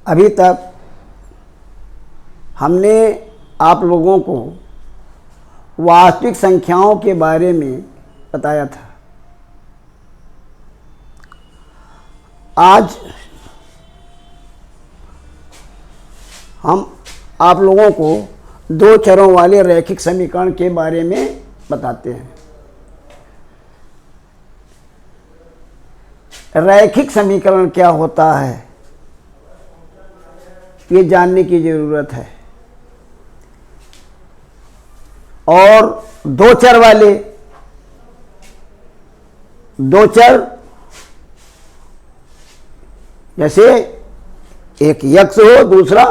अभी तक हमने आप लोगों को वास्तविक संख्याओं के बारे में बताया था। आज हम आप लोगों को दो चरों वाले रैखिक समीकरण के बारे में बताते हैं। रैखिक समीकरण क्या होता है, ये जानने की ज़रूरत है। और दो चर वाले, दो चर जैसे एक x हो दूसरा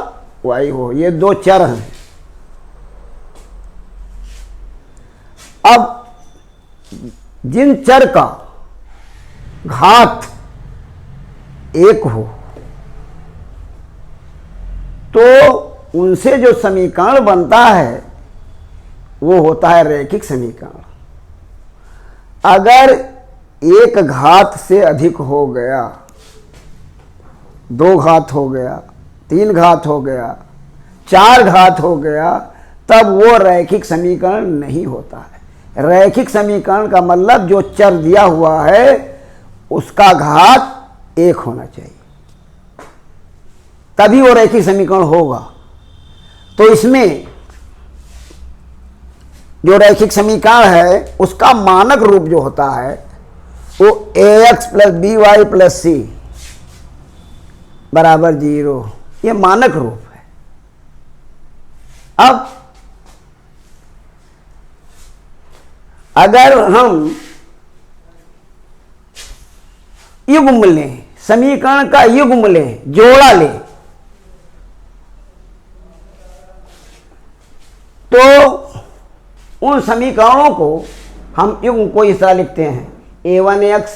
y हो, ये दो चर हैं। अब जिन चर का घात एक हो तो उनसे जो समीकरण बनता है वो होता है रैखिक समीकरण। अगर एक घात से अधिक हो गया, दो घात हो गया, तीन घात हो गया, चार घात हो गया, तब वो रैखिक समीकरण नहीं होता है। रैखिक समीकरण का मतलब जो चर दिया हुआ है उसका घात एक होना चाहिए, तभी वो रैखिक समीकरण होगा। तो इसमें जो रैखिक समीकरण है उसका मानक रूप जो होता है वो ax + by + c = 0, ये मानक रूप है। अब अगर हम युग्म लें, समीकरण का युग्म लें, जोड़ा लें, तो उन समीकरणों को हम युग्म को इस तरह लिखते हैं a1x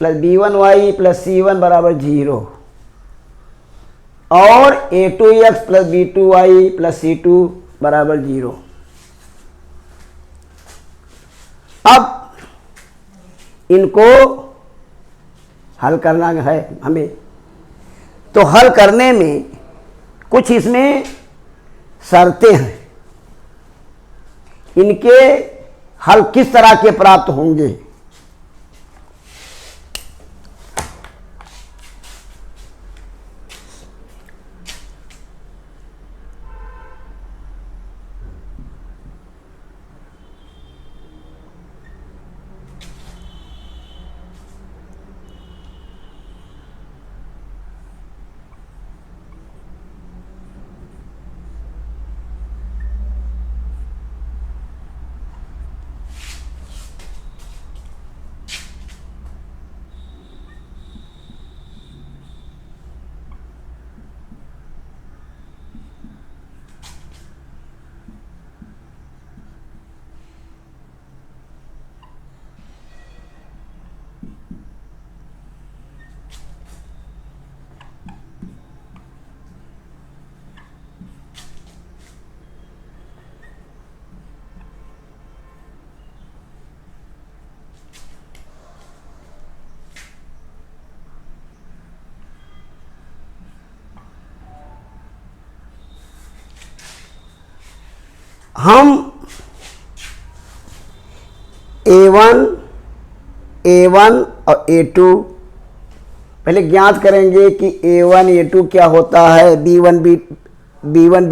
+ b1y + c1 = 0 और a2x + b2y + c2 = 0। अब इनको हल करना है हमें, तो हल करने में कुछ इसमें शर्तें हैं। इनके हल किस तरह के प्राप्त होंगे, हम a1 और a2 पहले ज्ञात करेंगे कि a1 a2 क्या होता है, b1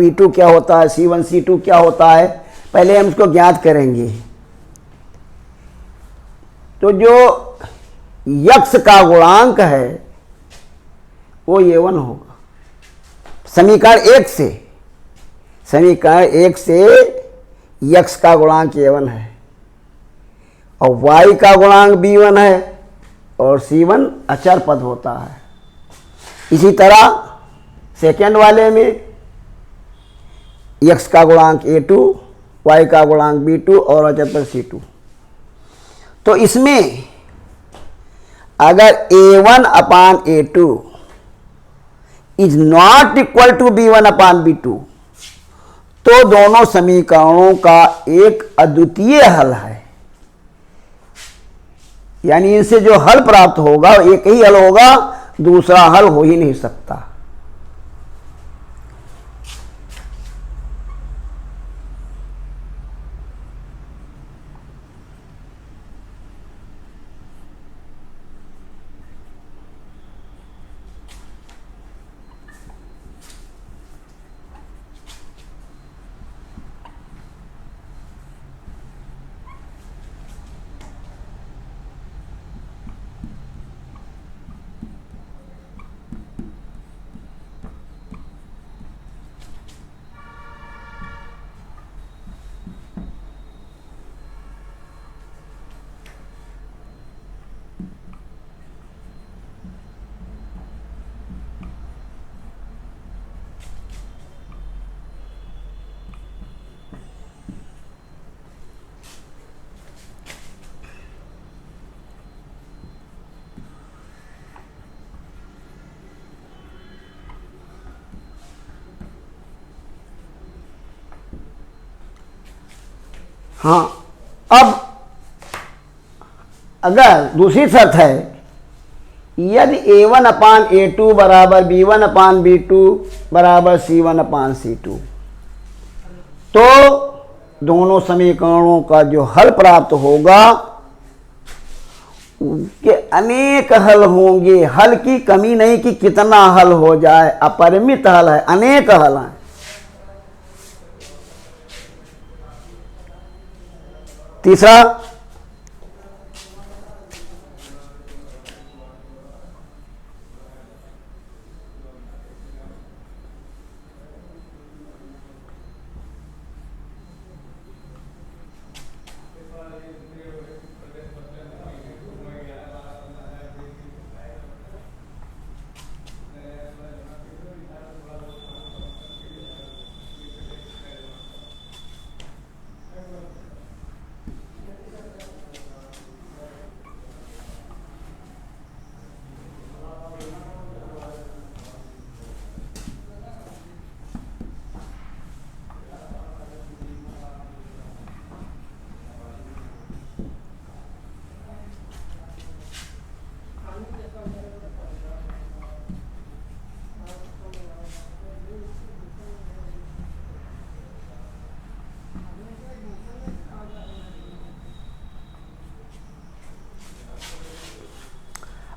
b2 क्या होता है, c1 c2 क्या होता है, पहले हम उसको ज्ञात करेंगे। तो जो x का गुणांक है वो a1 होगा। समीकरण एक से x का गुणांक a1 है और y का गुणांक b1 है और c1 अचर पद होता है। इसी तरह सेकेंड वाले में x का गुणांक a2, y का गुणांक b2 और अचर पद c2। तो इसमें अगर a1/a2 is not equal to b1/b2 तो दोनों समीकरणों का एक अद्वितीय हल है, यानी इनसे जो हल प्राप्त होगा एक ही हल होगा, दूसरा हल हो ही नहीं सकता। हाँ, अब अगर दूसरी शर्त है, यदि A1 अपान A2 बराबर B1 अपान B2 बराबर C1 अपान C2, तो दोनों समीकरणों का जो हल प्राप्त होगा के अनेक हल होंगे। हल की कमी नहीं कि कितना हल हो जाए, अपरिमित हल है, अनेक हल हैं। तीसरा,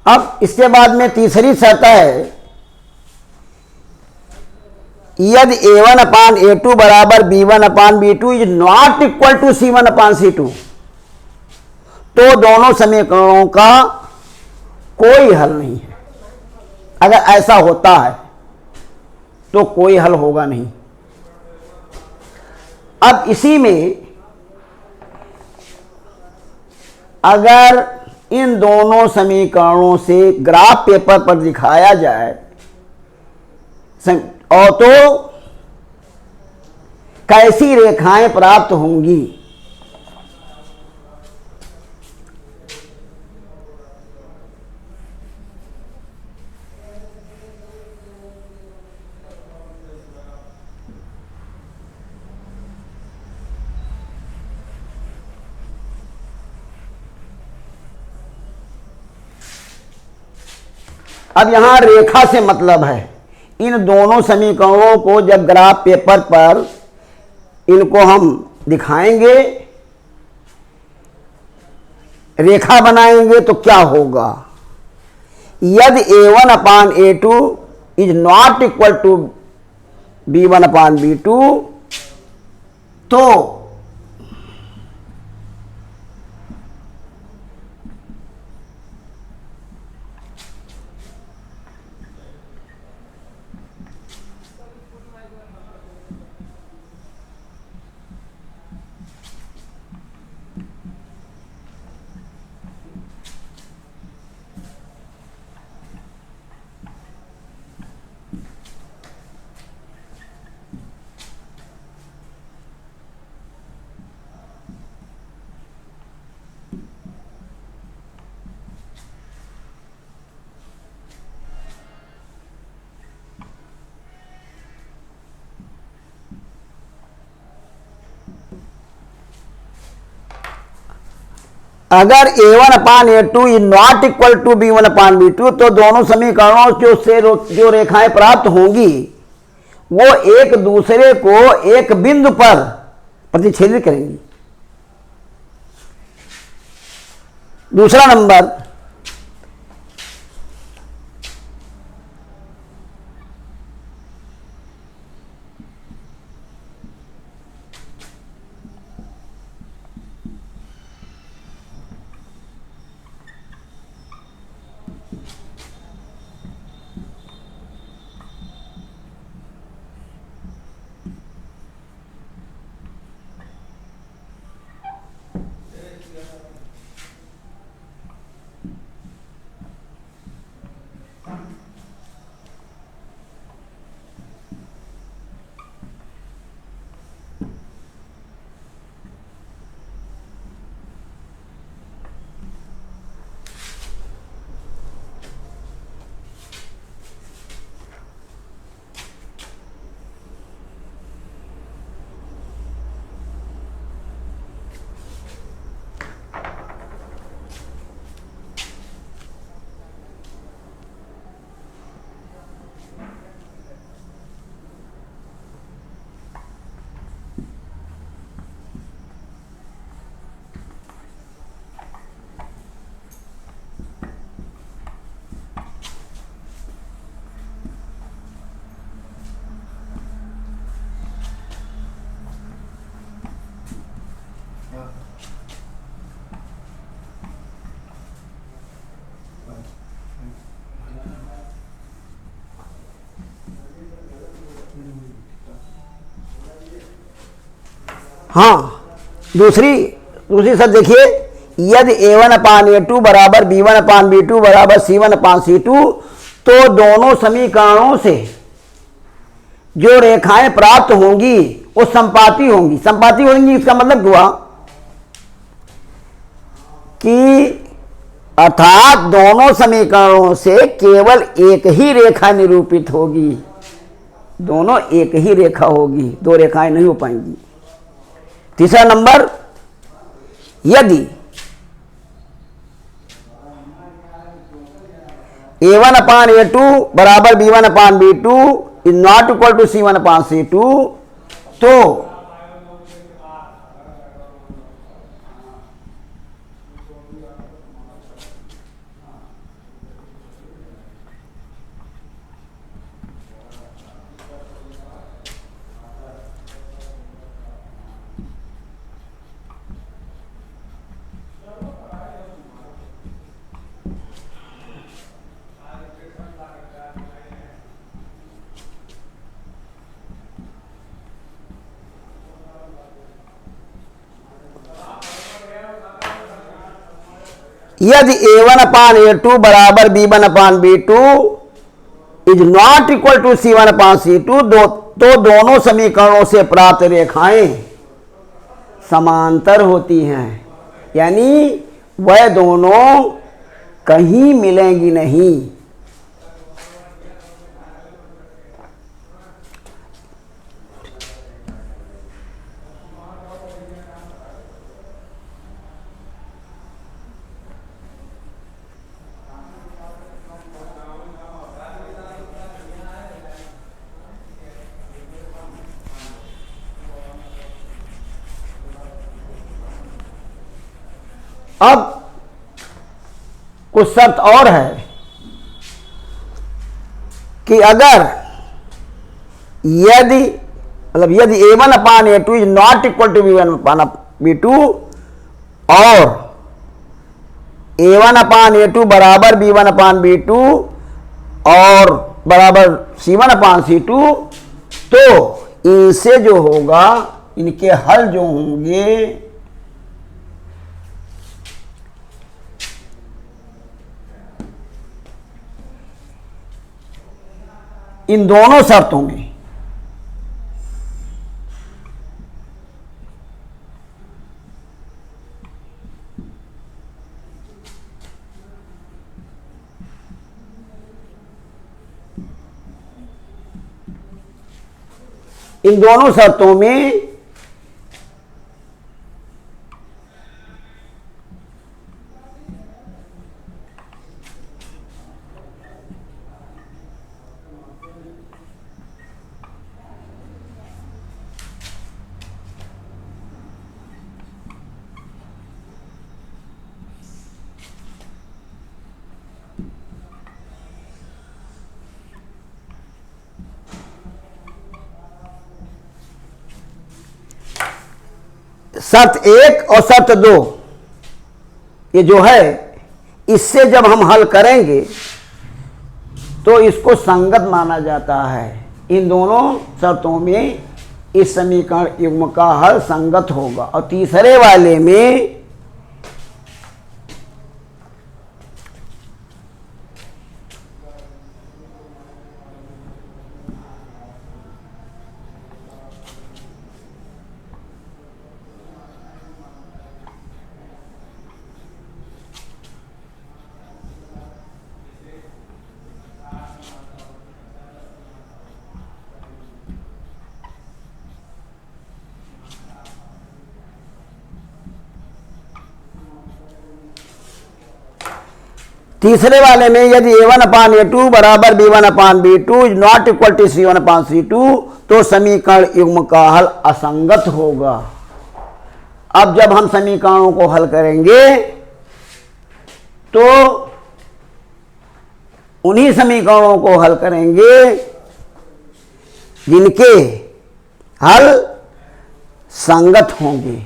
अब इसके बाद में तीसरी शर्त है, यदि A1 अपान A2 बराबर B1 upon B2 is not equal to C1 upon C2, तो दोनों समीकरणों का कोई हल नहीं है। अगर ऐसा होता है तो कोई हल होगा नहीं। अब इसी में अगर इन दोनों समीकरणों से ग्राफ पेपर पर दिखाया जाए और तो कैसी रेखाएं प्राप्त होंगी। अब यहां रेखा से मतलब है, इन दोनों समीकरणों को जब ग्राफ पेपर पर इनको हम दिखाएंगे, रेखा बनाएंगे तो क्या होगा। यदि A1 upon A2 is not equal to B1 upon B2, तो अगर A1 upon A2 is not equal to B1 upon B2, तो दोनों समीकरणों से जो रेखाएं प्राप्त होंगी वो एक दूसरे को एक बिंदु पर प्रतिच्छेदित करेंगी। दूसरा नंबर, हाँ, दूसरी शर्त देखिए, यदि a1/a2 बराबर b1/b2 बराबर c1/c2, तो दोनों समीकरणों से जो रेखाएं प्राप्त होंगी वो संपाती होंगी। संपाती होंगी इसका मतलब हुआ कि अर्थात दोनों समीकरणों से केवल एक ही रेखा निरूपित होगी, दोनों एक ही रेखा होगी, दो रेखाएं नहीं हो पाएंगी। तीसरा नंबर, यदि a1/a2 बराबर b1/b2 is not equal to c1/c2, तो यदि a1/a2 बराबर b1/b2 is not equal to c1/c2, तो दोनों समीकरणों से प्राप्त रेखाएं समांतर होती हैं, यानी वह दोनों कहीं मिलेंगी नहीं। अब कुछ शर्त और है कि अगर यदि a1/a2 is not equal to b1/b2 और a1/a2 बराबर b1/b2 और बराबर c1/c2, तो इनसे जो होगा, इनके हल जो होंगे इन दोनों शर्तों में शर्त 1 और शर्त 2 ये जो है, इससे जब हम हल करेंगे तो इसको संगत माना जाता है। इन दोनों शर्तों में इस समीकरण युग्म का हल संगत होगा। और तीसरे वाले में यदि a1/a2 बराबर b1/b2 is not equal to c1/c2, तो समीकरण युग्म का हल असंगत होगा। अब जब हम समीकरणों को हल करेंगे तो उन्हीं समीकरणों को हल करेंगे जिनके हल संगत होंगे,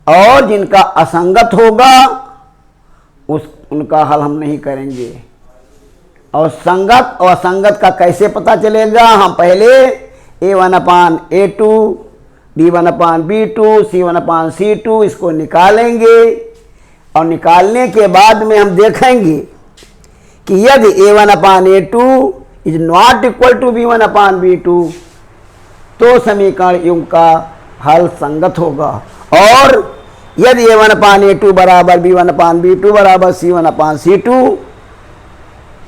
और जिनका असंगत होगा उनका हल हम नहीं करेंगे। और संगत और असंगत का कैसे पता चलेगा? हम पहले a1/a2 B1/B2 C1/C2 इसको निकालेंगे और निकालने के बाद में हम देखेंगे कि यदि A1/A2 is not equal to B1/B2 तो समीकरण युग्म का हल संगत होगा, और यदि A1/A2 बराबर B1/B2 बराबर C1/C2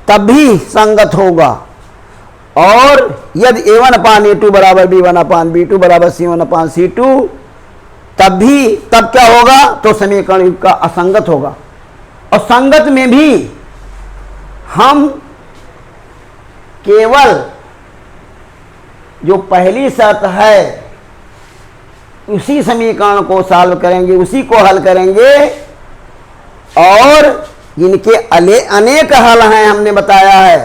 तब भी संगत होगा, और यदि A1/A2 बराबर B1/B2 बराबर C1/C2 तब क्या होगा, तो समीकरण युग्म का असंगत होगा। और संगत में भी हम केवल जो पहली शर्त है उसी समीकरण को सॉल्व करेंगे, उसी को हल करेंगे, और इनके अनेक हल हैं। हमने बताया है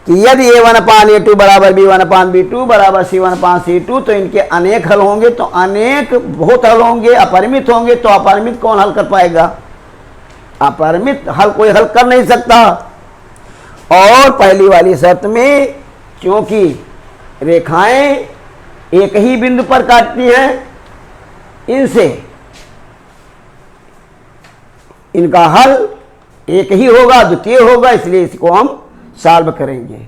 कि यदि A1/A2 बराबर B1/B2 बराबर C1/C2 तो इनके अनेक हल होंगे, तो अनेक बहुत हल होंगे, अपरिमित होंगे, तो अपरिमित कौन हल कर पाएगा? अपरिमित हल कोई हल कर नहीं सकता। और पहली वाली शर्त में क्योंकि रेखाएं एक ही बिंदु पर काटती हैं, इनसे इनका हल एक ही होगा, द्वितीय होगा, इसलिए इसको हम सॉल्व करेंगे।